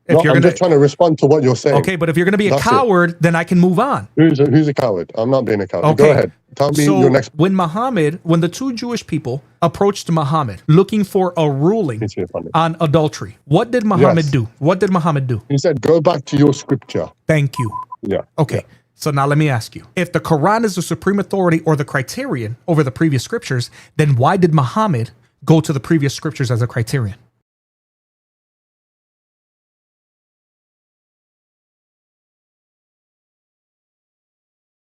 If you're just trying to respond to what you're saying. Okay, but if you're going to be a coward, then I can move on. Who's a coward? I'm not being a coward. Okay. Go ahead. Tell me your next. When the two Jewish people approached Muhammad looking for a ruling on adultery, what did Muhammad do? What did Muhammad do? He said, go back to your scripture. Thank you. Yeah. Okay. Yeah. So now let me ask you, if the Quran is the supreme authority or the criterion over the previous scriptures, then why did Muhammad go to the previous scriptures as a criterion?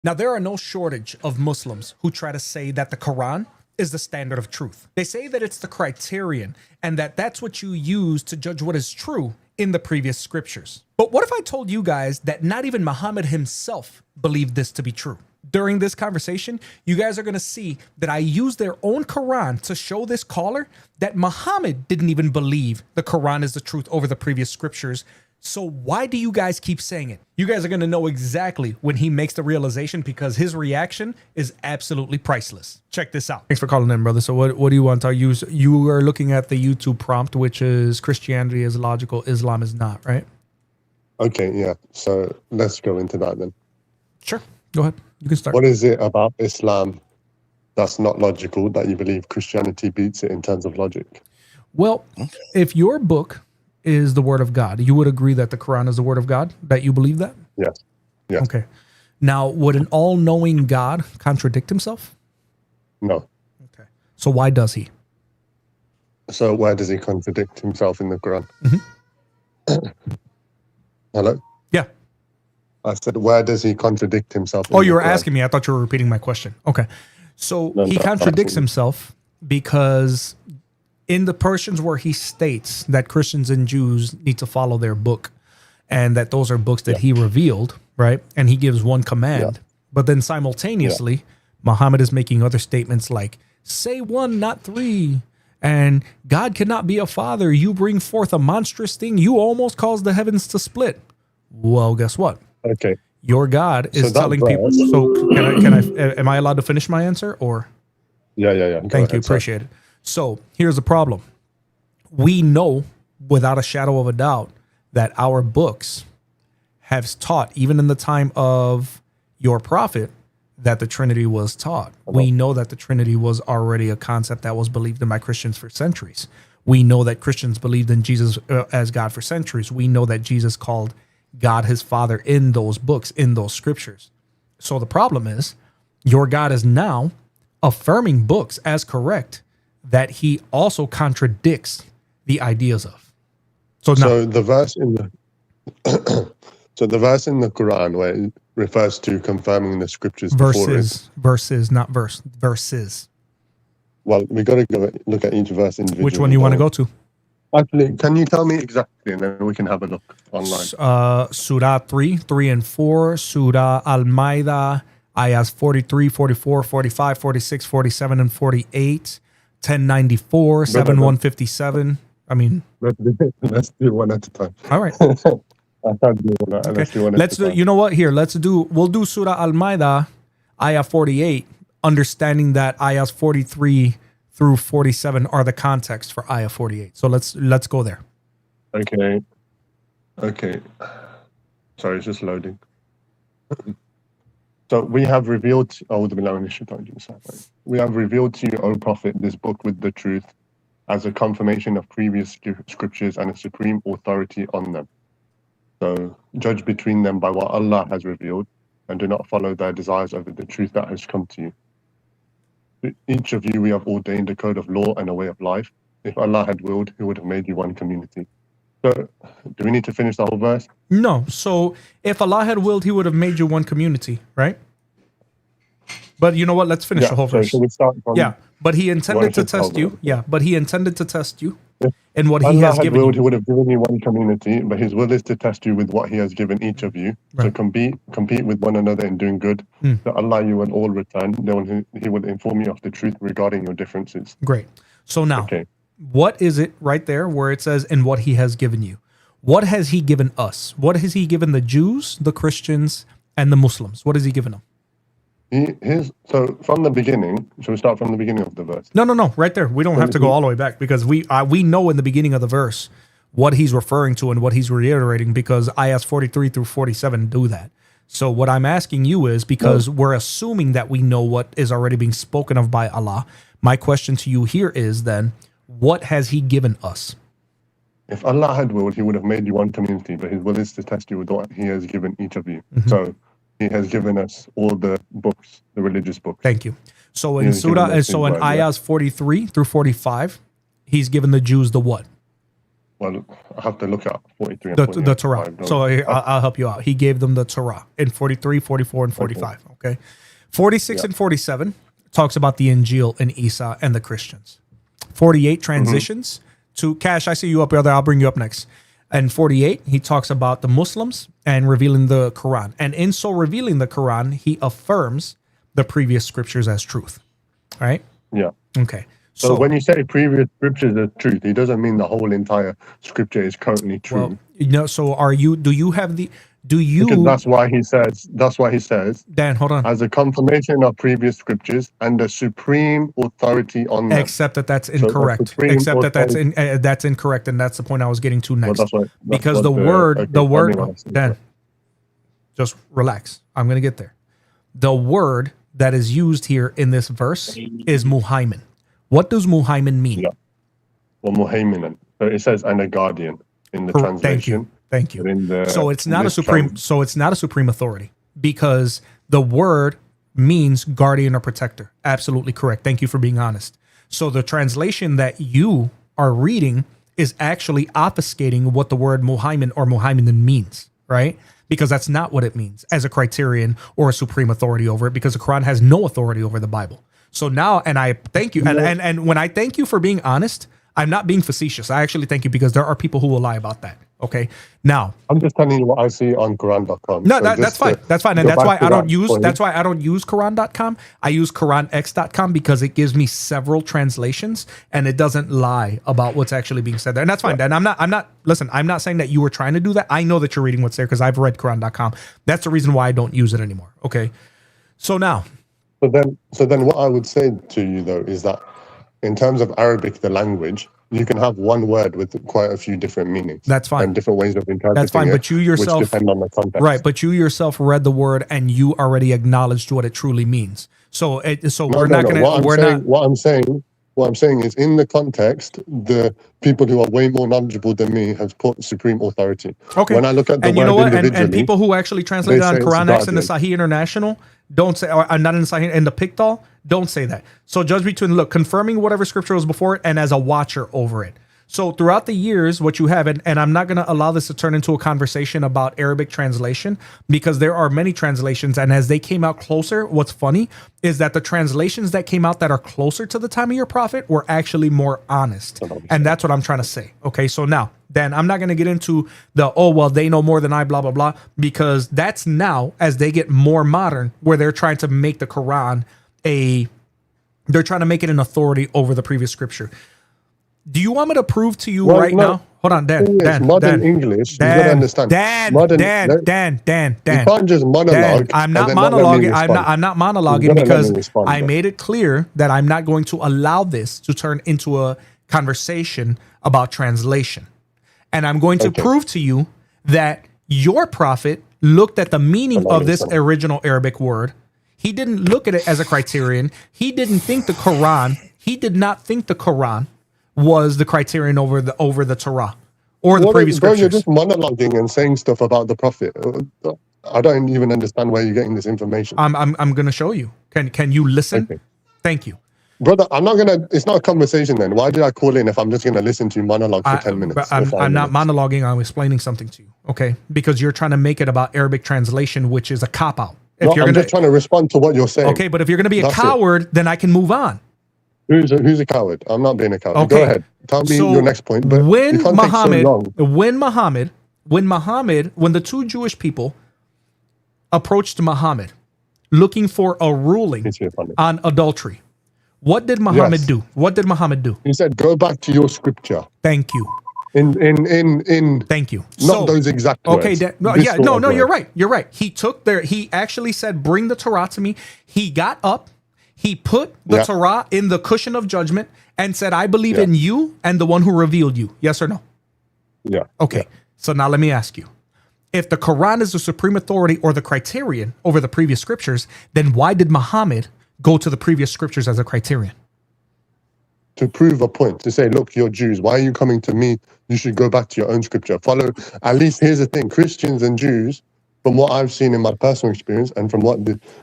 Now, there are no shortage of Muslims who try to say that the Quran is the standard of truth. They say that it's the criterion and that that's what you use to judge what is true in the previous scriptures. But what if I told you guys that not even Muhammad himself believed this to be true? During this conversation, you guys are going to see that I use their own Quran to show this caller that Muhammad didn't even believe the Quran is the truth over the previous scriptures. So why do you guys keep saying it? You guys are going to know exactly when he makes the realization because his reaction is absolutely priceless. Check this out. Thanks for calling in, brother. So what do you want to use? You are looking at the YouTube prompt, which is Christianity is logical, Islam is not, right? Okay, yeah. So let's go into that then. Sure. Go ahead. You can start. What is it about Islam that's not logical that you believe Christianity beats it in terms of logic? Well, if your book is the word of God, you would agree that the Quran is the word of God, that you believe that? Yes. Yes. Okay. Now, would an all-knowing God contradict himself? No. Okay. So why does he? So where does he contradict himself in the Quran? Hello? Yeah. I said, where does he contradict himself? Oh, you were asking me. I thought you were repeating my question. Okay. So he contradicts himself because in the portions where he states that Christians and Jews need to follow their book and that those are books that he revealed, right? And he gives one command, but then simultaneously, Muhammad is making other statements like, say one, not three, and God cannot be a father. You bring forth a monstrous thing. You almost cause the heavens to split. Well, guess what? Okay. Your God is telling people. So am I allowed to finish my answer or? Yeah. Thank you. Appreciate it. So here's the problem. We know without a shadow of a doubt that our books have taught, even in the time of your prophet, that the Trinity was taught. We know that the Trinity was already a concept that was believed in by Christians for centuries. We know that Christians believed in Jesus as God for centuries. We know that Jesus called God his Father in those books, in those scriptures. So the problem is your God is now affirming books as correct that he also contradicts the ideas of. So the verse in the the verse in the Quran where it refers to confirming the scriptures verses. Well, we got to go look at each verse individually. Which one you want to go to? Actually, can you tell me exactly, and then we can have a look online. Surah 3 and 4, Surah Al-Ma'idah, ayahs 43, 44, 45, 46, 47, and 48. 1094, 7157. I mean, let's do one at a time. All right. I can't do that. Okay. Let's do. You know what? Here, we'll do Surah Al-Ma'idah, ayah 48, understanding that ayahs 43 through 47 are the context for ayah 48. So let's go there. Okay. Sorry, it's just loading. So we have revealed to you, O Prophet, this book with the truth as a confirmation of previous scriptures and a supreme authority on them. So judge between them by what Allah has revealed and do not follow their desires over the truth that has come to you. To each of you we have ordained a code of law and a way of life. If Allah had willed, he would have made you one community. So do we need to finish the whole verse? No. So if Allah had willed, he would have made you one community, right? But you know what? Let's finish the whole verse. So we start from, but he intended to test you. Yeah, but he intended to test you in what Allah he has given willed, you. He would have given you one community, but his will is to test you with what he has given each of you. Right. So compete with one another in doing good. So Allah, you will all return. Then he will inform you of the truth regarding your differences. Great. So now, what is it right there where it says, and what he has given you? What has he given us? What has he given the Jews, the Christians, and the Muslims? What has he given them? So from the beginning, should we start from the beginning of the verse? No, right there. We don't have to go all the way back because we know in the beginning of the verse what he's referring to and what he's reiterating, because ayahs 43 through 47 do that. So what I'm asking you is, because we're assuming that we know what is already being spoken of by Allah, my question to you here is then, what has he given us? If Allah had willed, he would have made you one community, but his will is to test you with what he has given each of you. So he has given us all the books, the religious books. Thank you. So in Surah, so in ayahs 43 through 45, he's given the Jews the what? Well, I have to look at 43 and The Torah. So I'll help you out. He gave them the Torah in 43, 44, and 45. Okay. 46 and 47 talks about the Injil and Isa and the Christians. 48 transitions to Cash. I see you up there. I'll bring you up next. And 48, he talks about the Muslims and revealing the Quran. And in so revealing the Quran, he affirms the previous scriptures as truth. All right? Yeah. Okay. So when you say previous scriptures are truth, it doesn't mean the whole entire scripture is currently true. Well, so because that's why he says, Dan, hold on. As a confirmation of previous scriptures and the supreme authority on them. Except that that's incorrect. Except that that's incorrect, and that's the point I was getting to next. Because the word, Dan, just relax. I'm going to get there. The word that is used here in this verse is muhaimin. What does muhaimin mean? Yeah. Well, muhaiminan. So it says, and a guardian in the translation. Thank you. So it's not a supreme authority, because the word means guardian or protector. Absolutely correct. Thank you for being honest. So the translation that you are reading is actually obfuscating what the word muhaimin or muhaiminan means, right? Because that's not what it means as a criterion or a supreme authority over it, because the Quran has no authority over the Bible. So now, and I thank you. And when I thank you for being honest, I'm not being facetious. I actually thank you, because there are people who will lie about that. Okay. Now, I'm just telling you what I see on Quran.com. No, that's fine. That's fine. And that's why I don't use Quran.com. I use QuranX.com, because it gives me several translations and it doesn't lie about what's actually being said there. And that's fine. And I'm not saying that you were trying to do that. I know that you're reading what's there because I've read Quran.com. That's the reason why I don't use it anymore. Okay. So now. So then what I would say to you though is that in terms of Arabic, the language, you can have one word with quite a few different meanings. That's fine. And different ways of interpreting That's fine. But you yourself, which depend on the context. Right. But you yourself read the word and you already acknowledged what it truly means. So What I'm saying is, in the context, the people who are way more knowledgeable than me have put supreme authority. Okay. When I look at the and word you know what? individually, and people who actually translate it on Quran X and the Sahih International don't say, or not in the Sahih, in the Pictal, don't say that. So judge between, confirming whatever scripture was before it and as a watcher over it. So throughout the years, what you have, and I'm not going to allow this to turn into a conversation about Arabic translation, because there are many translations, and as they came out closer, what's funny is that the translations that came out that are closer to the time of your prophet were actually more honest. And that's what I'm trying to say. Okay, so now, then I'm not going to get into they know more than I, blah, blah, blah, because that's now as they get more modern, where they're trying to make the Quran they're trying to make it an authority over the previous scripture. Do you want me to prove to you now? Hold on, Dan. Modern English, you gotta understand. Dan. You can't just monologue. I'm not monologuing. I'm not monologuing because I made it clear that I'm not going to allow this to turn into a conversation about translation. And I'm going to prove to you that your prophet looked at the meaning of this original Arabic word. He didn't look at it as a criterion. He didn't think the Quran. He did not think the Quran was the criterion over the Torah or the previous scriptures. You're just monologuing and saying stuff about the prophet. I don't even understand where you're getting this information. I'm going to show you. Can you listen? Okay. Thank you. Brother, it's not a conversation then. Why did I call in if I'm just going to listen to you monologue for 10 minutes? I'm not monologuing. I'm explaining something to you. Okay. Because you're trying to make it about Arabic translation, which is a cop-out. I'm just trying to respond to what you're saying. Okay. But if you're going to be a coward, then I can move on. Who's a coward? I'm not being a coward. Okay. Go ahead. Tell me your next point. But when the two Jewish people approached Muhammad looking for a ruling on adultery, what did Muhammad do? He said, "Go back to your scripture." Thank you. Thank you. Not those exact words. Okay. You're right. You're right. He actually said, "Bring the Torah to me." He got up. He put the Torah in the cushion of judgment and said, "I believe in you and the one who revealed you." Yes or no? Yeah. Okay. Yeah. So now let me ask you. If the Quran is the supreme authority or the criterion over the previous scriptures, then why did Muhammad go to the previous scriptures as a criterion? To prove a point, to say, look, you're Jews. Why are you coming to me? You should go back to your own scripture. Follow, at least here's the thing, Christians and Jews, from what I've seen in my personal experience and from what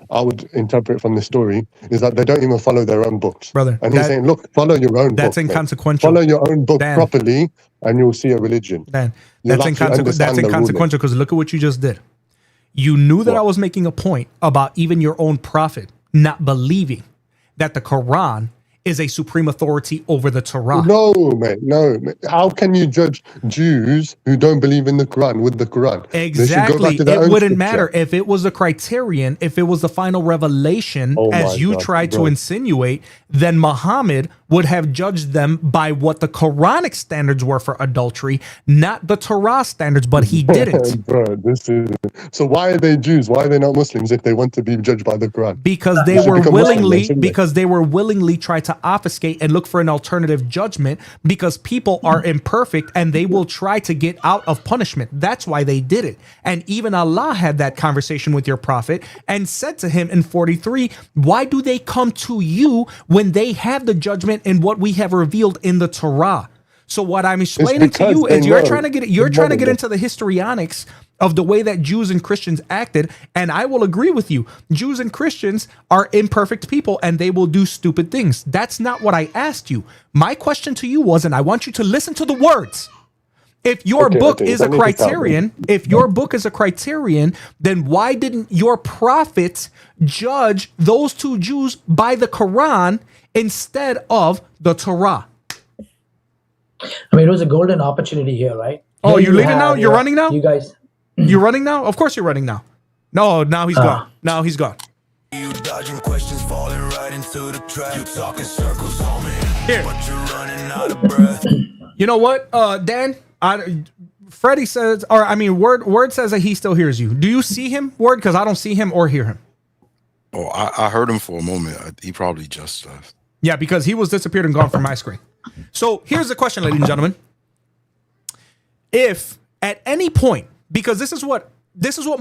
I would interpret from the story, is that they don't even follow their own books. Brother, And he's saying, look, follow your own book. That's mate. inconsequential. Follow your own book Dan. properly and you'll see a religion. Dan, You'll that's actually understand the inconsequential because look at what you just did. You knew that What? I was making a point about even your own prophet not believing that the Quran is a supreme authority over the Torah. No, mate, no. How can you judge Jews who don't believe in the Quran with the Quran? Exactly. It wouldn't matter if it was a criterion, if it was the final revelation, as you tried to insinuate, then Muhammad would have judged them by what the Quranic standards were for adultery, not the Torah standards, but he didn't. Bro, so why are they Jews? Why are they not Muslims if they want to be judged by the Quran? Because they were willingly try to obfuscate and look for an alternative judgment because people are imperfect and they will try to get out of punishment. That's why they did it. And even Allah had that conversation with your prophet and said to him in 43, why do they come to you when they have the judgment in what we have revealed in the Torah? So what I'm explaining to you is you're trying to get into the histrionics of the way that Jews and Christians acted. And I will agree with you. Jews and Christians are imperfect people and they will do stupid things. That's not what I asked you. My question to you was, and I want you to listen to the words. If your book is a criterion, then why didn't your prophet judge those two Jews by the Quran instead of the Torah? I mean, it was a golden opportunity here, right? Oh, you're leaving now? You're running now? You guys. You're running now? Of course you're running now. No, now he's gone. Now he's gone. You dodging questions, falling right into the trap. You talking circles on me, Here. but you're running out of breath. You know what, Dan? Freddie says, or I mean, Word says that he still hears you. Do you see him, Word? Because I don't see him or hear him. Oh, I heard him for a moment. He probably just left. Yeah, because he was disappeared and gone from my screen. So here's the question, ladies and gentlemen. If at any point, because this is what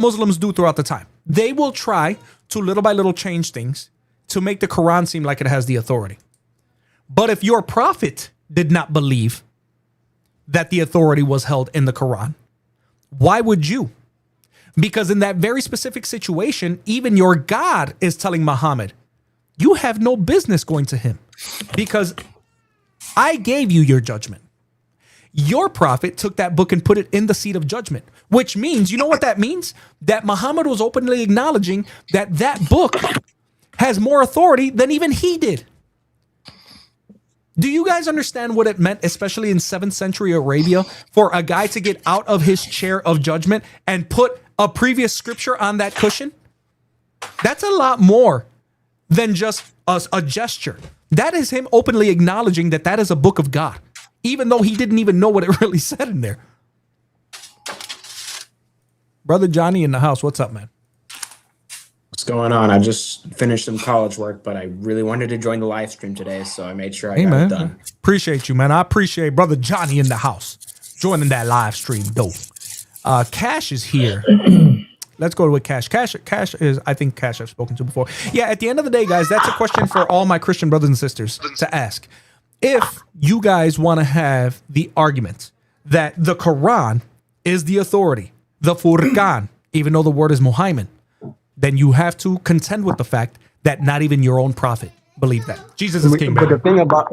Muslims do throughout the time, they will try to little by little change things to make the Quran seem like it has the authority. But if your prophet did not believe that the authority was held in the Quran, why would you? Because in that very specific situation, even your God is telling Muhammad, you have no business going to him because I gave you your judgment. Your prophet took that book and put it in the seat of judgment, which means, you know what that means? That Muhammad was openly acknowledging that that book has more authority than even he did. Do you guys understand what it meant, especially in 7th century Arabia, for a guy to get out of his chair of judgment and put a previous scripture on that cushion? That's a lot more than just a gesture. That is him openly acknowledging that that is a book of God, even though he didn't even know what it really said in there. Brother Johnny in the house, what's up, man? What's going on? I just finished some college work, but I really wanted to join the live stream today, so I made sure I got it done. Appreciate you, man. I appreciate Brother Johnny in the house joining that live stream, though. Cash is here. Let's go with Cash. Cash is, I think Cash I've spoken to before. Yeah, at the end of the day, guys, that's a question for all my Christian brothers and sisters to ask. If you guys want to have the argument that the Quran is the authority, the Furqan, even though the word is Muhammad, then you have to contend with the fact that not even your own prophet believed that. Jesus is king. But the thing about